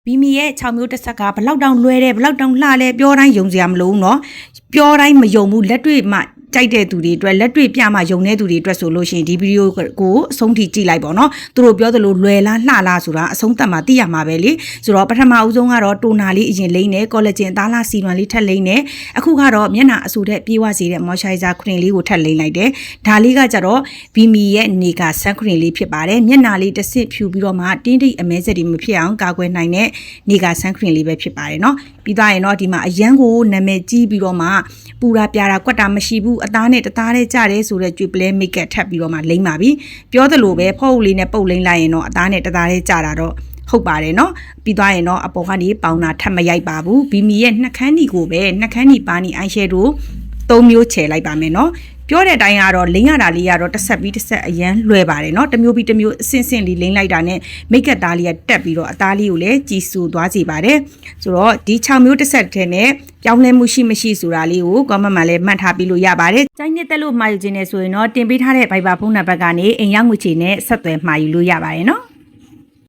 ဘီမီရဲ့6မျိုးတစ်ဆက်ကဘလောက်တောင်လွဲတယ်ဘလောက်တောင်လှလဲပြောတိုင်းယုံစရာမလိုဘူးเนาะပြောတိုင်းမယုံဘူးလက်တွေ့မှကြိုက်တဲ့သူတွေအတွက်လက်တွေ့ပြမှယုံတဲ့သူတွေအတွက်ဆိုလို့ရှိရင်ဒီဗီဒီယိုကိုအဆုံးထိကြည့်လိုက်ပါတော့သူတို့ပြောသလိုလွယ်လားလှလားဆိုတာအဆုံးသတ်မှသိရမှာပဲလေဆိုတော့ပထမအဦးဆုံးကတော့တိုနာလေးအရင်လိမ့်တယ်ကောလာဂျင်အသားလားစီမံလေးထပ်လိမ့်တယ်အခုကတော့မျက်နှာအဆူတဲ့ပြေးဝစေတဲ့ moisturizer cream လေးကိုထပ်လိမ့်လိုက်တယ်ဒါလေးကကြတော့ဘီမီရဲ့နေက sun cream လေးဖြစ်ပါတယ်မျက်နှာလေးတစ်ဆင့်ဖြူပြီးတော့မှတင်းတိတ်အမဲစက်တွေမဖြစ်အောင်ကာကွယ်နိုင်တဲ့နေက sun cream လေးပဲဖြစ်ပါတယ်เนาะပြီးသွားရင်တော့ဒီမှာအရန်ကိုနာမည်ကြီးပြီးတော့မှပူတာပြာတာကွက်တာမရှိဘူးအသားနဲ့တသားနဲ့ကြတယ်ဆိုတော့ကြွေပလဲမိတ်ကပ်ထပ်ပြီးတော့မှလိမ့်ပါပြီပြောသလိုပဲဖောက်လေးနဲ့ပုတ်လိမ့်လိုက်ရင်တော့အသားနဲ့တသားနဲ့ကြတာတော့ဟုတ်ပါတယ်เนาะပြီးသွားရင်တော့အပေါ်ကနေပေါင်တာထပ်မရိုက်ပါဘူးဘီမီရဲ့နှက်ခမ်းဒီကိုပဲနှက်ခမ်းဒီပါနီအိုင်ရှဲဒို3မျိုးချယ်လိုက်ပါမယ်เนาะပြောတဲ့အတိုင်းကတော့လိမ့်ရတာလေးကတော့တစ်ဆက်ပြီးတစ်ဆက်အရန်လွယ်ပါတယ်เนาะတစ်မျိုးပြီးတစ်မျိုးအဆင့်ဆင့်လေးလိမ့်လိုက်တာနဲ့မိတ်ကပ်သားလေးကတက်ပြီးတော့အသားလေးကိုလည်းကြည်ဆူသွားစေပါတယ်ဆိုတော့ဒီ6မျိုးတစ်ဆက်ထဲနဲ့ပြောင်းလဲမှုရှိမရှိဆိုတာလေးကို comment မှာလည်းမှတ်ထားပြီးလို့ရပါတယ်။ကြိုင်းနဲ့တက်လို့မှာယူခြင်းနဲ့ဆိုရင်တော့တင်ပေးထားတဲ့ Viber ဖုန်းနံပါတ်ကနေအိမ်ရောက်ငွေချေနဲ့ဆက်သွယ်မှာယူလို့ရပါတယ်เนาะ